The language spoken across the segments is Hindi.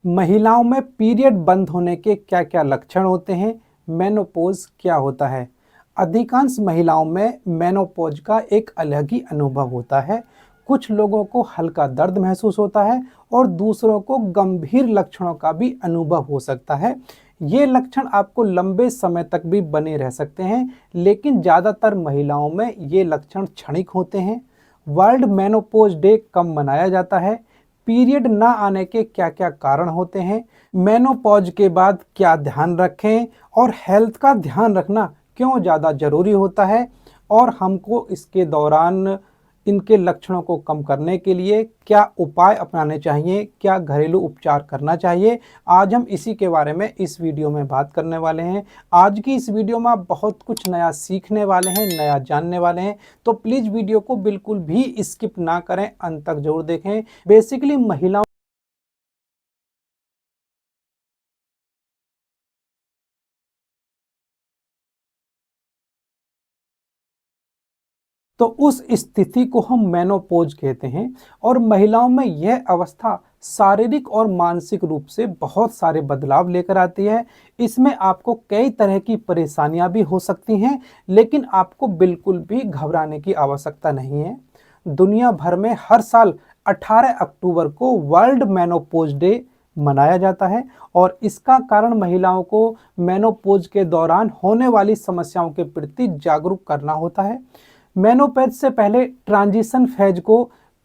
महिलाओं में पीरियड बंद होने के क्या क्या लक्षण होते हैं? मेनोपॉज क्या होता है? अधिकांश महिलाओं में मेनोपॉज का एक अलग ही अनुभव होता है। कुछ लोगों को हल्का दर्द महसूस होता है और दूसरों को गंभीर लक्षणों का भी अनुभव हो सकता है। ये लक्षण आपको लंबे समय तक भी बने रह सकते हैं, लेकिन ज़्यादातर महिलाओं में ये लक्षण क्षणिक होते हैं। वर्ल्ड मेनोपॉज डे कब मनाया जाता है? पीरियड ना आने के क्या क्या कारण होते हैं? मेनोपॉज के बाद क्या ध्यान रखें? और हेल्थ का ध्यान रखना क्यों ज़्यादा ज़रूरी होता है? और हमको इसके दौरान इनके लक्षणों को कम करने के लिए क्या उपाय अपनाने चाहिए? क्या घरेलू उपचार करना चाहिए? आज हम इसी के बारे में इस वीडियो में बात करने वाले हैं। आज की इस वीडियो में आप बहुत कुछ नया सीखने वाले हैं, नया जानने वाले हैं, तो प्लीज़ वीडियो को बिल्कुल भी स्किप ना करें, अंत तक जरूर देखें। बेसिकली महिलाओं तो उस स्थिति को हम मेनोपॉज कहते हैं और महिलाओं में यह अवस्था शारीरिक और मानसिक रूप से बहुत सारे बदलाव लेकर आती है। इसमें आपको कई तरह की परेशानियां भी हो सकती हैं, लेकिन आपको बिल्कुल भी घबराने की आवश्यकता नहीं है। दुनिया भर में हर साल 18 अक्टूबर को वर्ल्ड मेनोपॉज डे मनाया जाता है और इसका कारण महिलाओं को मेनोपॉज के दौरान होने वाली समस्याओं के प्रति जागरूक करना होता है। मेनोपॉज से पहले ट्रांजिशन फेज को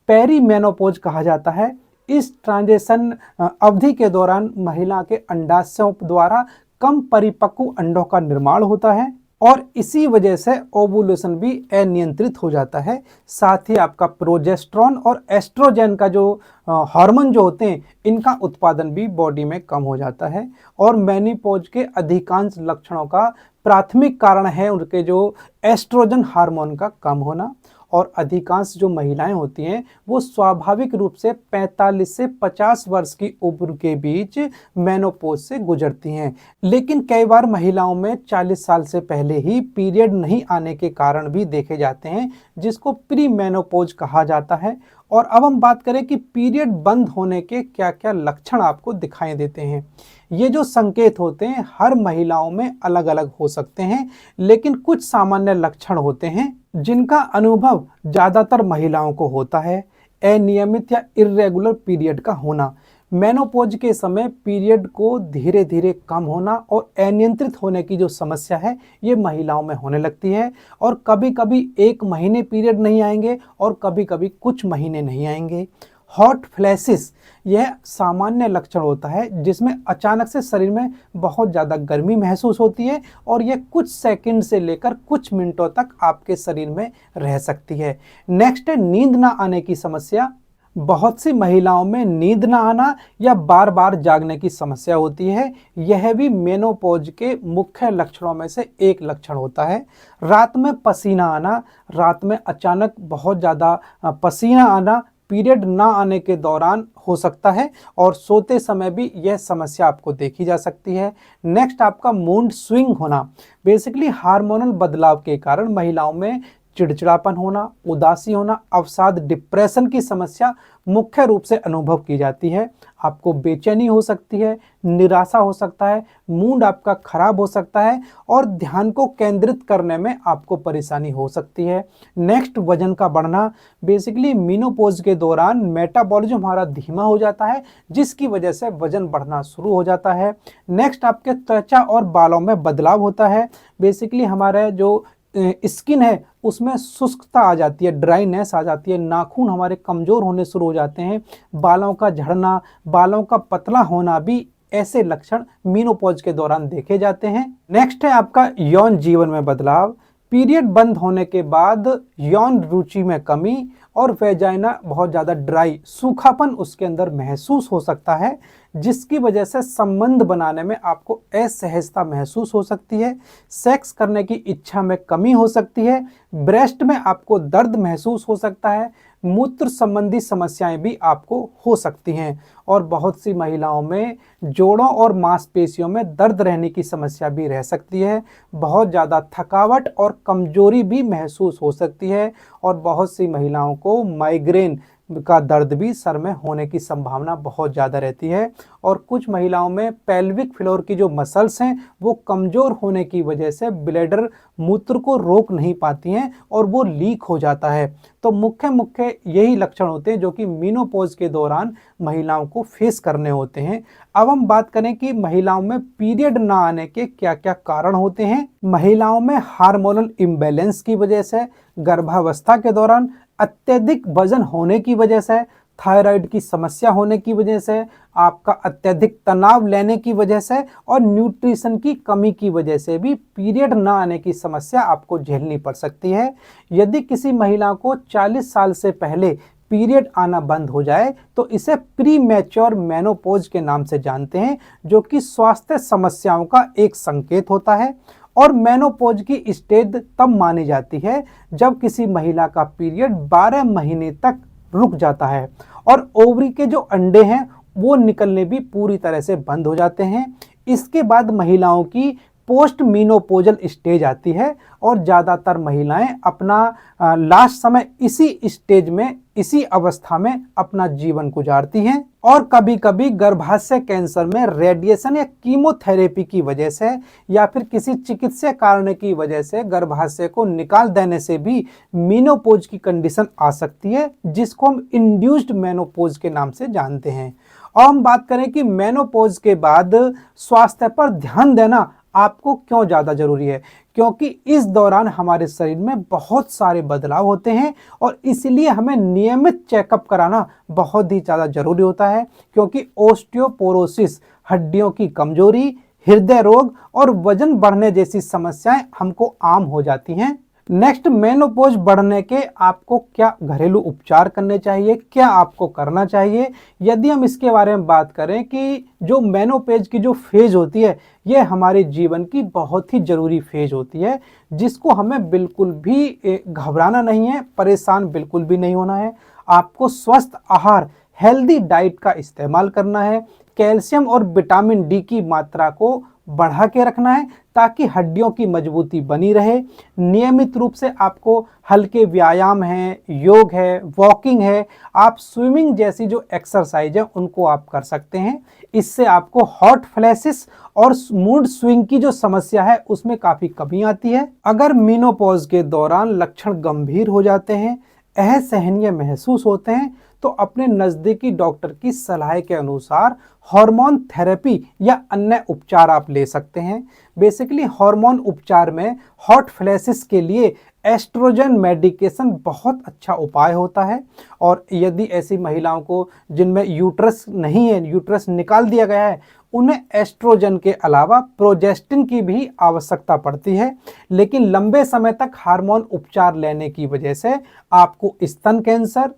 पेरी मेनोपॉज कहा जाता है। इस ट्रांजिशन अवधि के दौरान महिला के अंडाशयों द्वारा कम परिपक्व अंडों का निर्माण होता है और इसी वजह से ओवुलेशन भी अनियंत्रित हो जाता है। साथ ही आपका प्रोजेस्टेरॉन और एस्ट्रोजन का जो हार्मोन जो होते हैं, इनका उत्पादन भी बॉडी में कम हो जाता है। और मेनोपॉज के अधिकांश लक्षणों का प्राथमिक कारण है उनके जो एस्ट्रोजन हार्मोन का कम होना। और अधिकांश जो महिलाएं होती हैं वो स्वाभाविक रूप से 45 से 50 वर्ष की उम्र के बीच मेनोपॉज से गुजरती हैं, लेकिन कई बार महिलाओं में 40 साल से पहले ही पीरियड नहीं आने के कारण भी देखे जाते हैं, जिसको प्री मेनोपॉज कहा जाता है। और अब हम बात करें कि पीरियड बंद होने के क्या क्या लक्षण आपको दिखाई देते हैं। ये जो संकेत होते हैं हर महिलाओं में अलग अलग हो सकते हैं, लेकिन कुछ सामान्य लक्षण होते हैं जिनका अनुभव ज्यादातर महिलाओं को होता है। अनियमित या इर्रेगुलर पीरियड का होना, मेनोपॉज के समय पीरियड को धीरे धीरे कम होना और अनियंत्रित होने की जो समस्या है ये महिलाओं में होने लगती है। और कभी कभी एक महीने पीरियड नहीं आएंगे और कभी कभी कुछ महीने नहीं आएंगे। हॉट फ्लैशेस, यह सामान्य लक्षण होता है जिसमें अचानक से शरीर में बहुत ज़्यादा गर्मी महसूस होती है और यह कुछ सेकंड से लेकर कुछ मिनटों तक आपके शरीर में रह सकती है। नेक्स्ट है नींद ना आने की समस्या। बहुत सी महिलाओं में नींद ना आना या बार बार जागने की समस्या होती है। यह भी मेनोपॉज के मुख्य लक्षणों में से एक लक्षण होता है। रात में पसीना आना, रात में अचानक बहुत ज़्यादा पसीना आना पीरियड ना आने के दौरान हो सकता है और सोते समय भी यह समस्या आपको देखी जा सकती है। नेक्स्ट आपका मूड स्विंग होना, बेसिकली हार्मोनल बदलाव के कारण महिलाओं में चिड़चिड़ापन होना, उदासी होना, अवसाद, डिप्रेशन की समस्या मुख्य रूप से अनुभव की जाती है। आपको बेचैनी हो सकती है, निराशा हो सकता है, मूड आपका खराब हो सकता है और ध्यान को केंद्रित करने में आपको परेशानी हो सकती है। नेक्स्ट वजन का बढ़ना, बेसिकली मेनोपॉज के दौरान मेटाबॉलिज्म हमारा धीमा हो जाता है जिसकी वजह से वजन बढ़ना शुरू हो जाता है। नेक्स्ट आपके त्वचा और बालों में बदलाव होता है। बेसिकली हमारे जो स्किन है उसमें शुष्कता आ जाती है, ड्राइनेस आ जाती है, नाखून हमारे कमज़ोर होने शुरू हो जाते हैं, बालों का झड़ना, बालों का पतला होना भी ऐसे लक्षण मेनोपॉज के दौरान देखे जाते हैं। नेक्स्ट है आपका यौन जीवन में बदलाव। पीरियड बंद होने के बाद यौन रुचि में कमी और वेजाइना बहुत ज़्यादा ड्राई, सूखापन उसके अंदर महसूस हो सकता है, जिसकी वजह से संबंध बनाने में आपको असहजता महसूस हो सकती है। सेक्स करने की इच्छा में कमी हो सकती है, ब्रेस्ट में आपको दर्द महसूस हो सकता है, मूत्र संबंधी समस्याएं भी आपको हो सकती हैं और बहुत सी महिलाओं में जोड़ों और मांसपेशियों में दर्द रहने की समस्या भी रह सकती है। बहुत ज़्यादा थकावट और कमजोरी भी महसूस हो सकती है और बहुत सी महिलाओं को माइग्रेन, का दर्द भी सर में होने की संभावना बहुत ज़्यादा रहती है। और कुछ महिलाओं में पेल्विक फ्लोर की जो मसल्स हैं वो कमज़ोर होने की वजह से ब्लैडर मूत्र को रोक नहीं पाती हैं और वो लीक हो जाता है। तो मुख्य मुख्य यही लक्षण होते हैं जो कि मेनोपॉज के दौरान महिलाओं को फेस करने होते हैं। अब हम बात करें कि महिलाओं में पीरियड ना आने के क्या क्या कारण होते हैं। महिलाओं में हार्मोनल इम्बैलेंस की वजह से, गर्भावस्था के दौरान अत्यधिक वजन होने की वजह से, थायराइड की समस्या होने की वजह से, आपका अत्यधिक तनाव लेने की वजह से और न्यूट्रिशन की कमी की वजह से भी पीरियड ना आने की समस्या आपको झेलनी पड़ सकती है। यदि किसी महिला को 40 साल से पहले पीरियड आना बंद हो जाए तो इसे प्री मैच्योर मेनोपॉज के नाम से जानते हैं, जो कि स्वास्थ्य समस्याओं का एक संकेत होता है। और मेनोपॉज की स्टेज तब मानी जाती है जब किसी महिला का पीरियड 12 महीने तक रुक जाता है और ओवरी के जो अंडे हैं वो निकलने भी पूरी तरह से बंद हो जाते हैं। इसके बाद महिलाओं की पोस्ट मीनोपोजल स्टेज आती है और ज़्यादातर महिलाएं अपना लास्ट समय इसी स्टेज में, इसी अवस्था में अपना जीवन गुजारती हैं। और कभी कभी गर्भाशय कैंसर में रेडिएशन या कीमोथेरेपी की वजह से या फिर किसी चिकित्सीय कारण की वजह से गर्भाशय को निकाल देने से भी मेनोपॉज की कंडीशन आ सकती है, जिसको हम इंड्यूस्ड मेनोपॉज के नाम से जानते हैं। और हम बात करें कि मेनोपॉज के बाद स्वास्थ्य पर ध्यान देना आपको क्यों ज़्यादा जरूरी है, क्योंकि इस दौरान हमारे शरीर में बहुत सारे बदलाव होते हैं और इसलिए हमें नियमित चेकअप कराना बहुत ही ज़्यादा जरूरी होता है। क्योंकि ओस्टियोपोरोसिस, हड्डियों की कमजोरी, हृदय रोग और वजन बढ़ने जैसी समस्याएं हमको आम हो जाती हैं। नेक्स्ट, मेनोपॉज बढ़ने के आपको क्या घरेलू उपचार करने चाहिए, क्या आपको करना चाहिए। यदि हम इसके बारे में बात करें कि जो मेनोपॉज की जो फेज होती है ये हमारे जीवन की बहुत ही जरूरी फेज होती है, जिसको हमें बिल्कुल भी घबराना नहीं है, परेशान बिल्कुल भी नहीं होना है। आपको स्वस्थ आहार, हेल्दी डाइट का इस्तेमाल करना है, कैल्शियम और विटामिन डी की मात्रा को बढ़ा के रखना है ताकि हड्डियों की मजबूती बनी रहे। नियमित रूप से आपको हल्के व्यायाम हैं, योग है, वॉकिंग है, आप स्विमिंग जैसी जो एक्सरसाइज है उनको आप कर सकते हैं। इससे आपको हॉट फ्लैशेस और मूड स्विंग की जो समस्या है उसमें काफ़ी कमी आती है। अगर मेनोपॉज के दौरान लक्षण गंभीर हो जाते हैं, असहनीय महसूस होते हैं, तो अपने नज़दीकी डॉक्टर की सलाह के अनुसार हार्मोन थेरेपी या अन्य उपचार आप ले सकते हैं। बेसिकली हार्मोन उपचार में हॉट फ्लैशेस के लिए एस्ट्रोजन मेडिकेशन बहुत अच्छा उपाय होता है। और यदि ऐसी महिलाओं को जिनमें यूट्रस नहीं है, यूट्रस निकाल दिया गया है, उन्हें एस्ट्रोजन के अलावा प्रोजेस्टिन की भी आवश्यकता पड़ती है। लेकिन लंबे समय तक हार्मोन उपचार लेने की वजह से आपको स्तन कैंसर,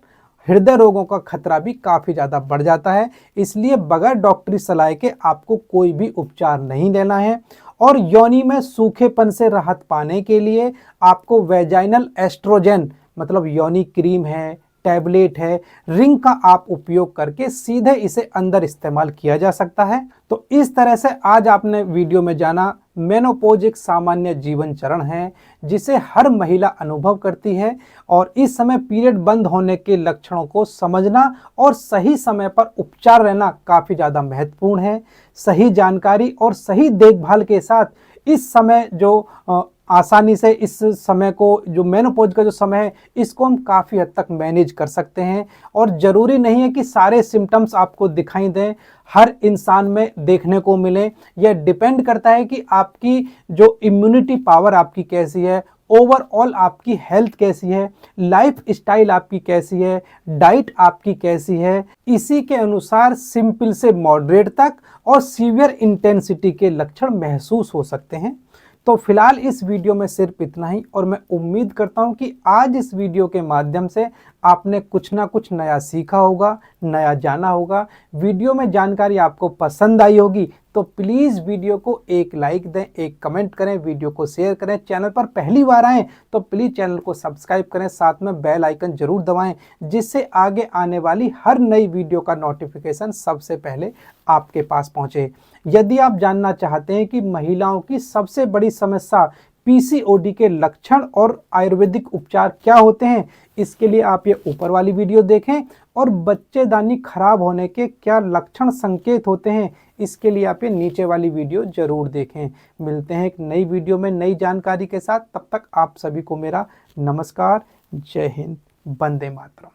हृदय रोगों का खतरा भी काफ़ी ज़्यादा बढ़ जाता है। इसलिए बगैर डॉक्टरी सलाह के आपको कोई भी उपचार नहीं लेना है। और योनि में सूखेपन से राहत पाने के लिए आपको वेजाइनल एस्ट्रोजन, मतलब योनि क्रीम है, टैबलेट है, रिंग का आप उपयोग करके सीधे इसे अंदर इस्तेमाल किया जा सकता है। तो इस तरह से आज आपने वीडियो में जाना मेनोपॉज एक सामान्य जीवन चरण है जिसे हर महिला अनुभव करती है और इस समय पीरियड बंद होने के लक्षणों को समझना और सही समय पर उपचार लेना काफ़ी ज़्यादा महत्वपूर्ण है। सही जानकारी और सही देखभाल के साथ इस समय जो आसानी से इस समय को, जो मेनोपॉज का जो समय है, इसको हम काफ़ी हद तक मैनेज कर सकते हैं। और ज़रूरी नहीं है कि सारे सिम्टम्स आपको दिखाई दें, हर इंसान में देखने को मिले। यह डिपेंड करता है कि आपकी जो इम्यूनिटी पावर आपकी कैसी है, ओवरऑल आपकी हेल्थ कैसी है, लाइफ स्टाइल आपकी कैसी है, डाइट आपकी कैसी है। इसी के अनुसार सिंपल से मॉडरेट तक और सीवियर इंटेंसिटी के लक्षण महसूस हो सकते हैं। तो फिलहाल इस वीडियो में सिर्फ इतना ही और मैं उम्मीद करता हूं कि आज इस वीडियो के माध्यम से आपने कुछ ना कुछ नया सीखा होगा, नया जाना होगा। वीडियो में जानकारी आपको पसंद आई होगी तो प्लीज़ वीडियो को एक लाइक दें, एक कमेंट करें, वीडियो को शेयर करें। चैनल पर पहली बार आएँ तो प्लीज़ चैनल को सब्सक्राइब करें, साथ में बेल आइकन जरूर दबाएं, जिससे आगे आने वाली हर नई वीडियो का नोटिफिकेशन सबसे पहले आपके पास पहुंचे। यदि आप जानना चाहते हैं कि महिलाओं की सबसे बड़ी समस्या पीसीओडी के लक्षण और आयुर्वेदिक उपचार क्या होते हैं, इसके लिए आप ये ऊपर वाली वीडियो देखें। और बच्चेदानी खराब होने के क्या लक्षण संकेत होते हैं, इसके लिए आप ये नीचे वाली वीडियो जरूर देखें। मिलते हैं एक नई वीडियो में नई जानकारी के साथ, तब तक आप सभी को मेरा नमस्कार। जय हिंद, वंदे मातरम।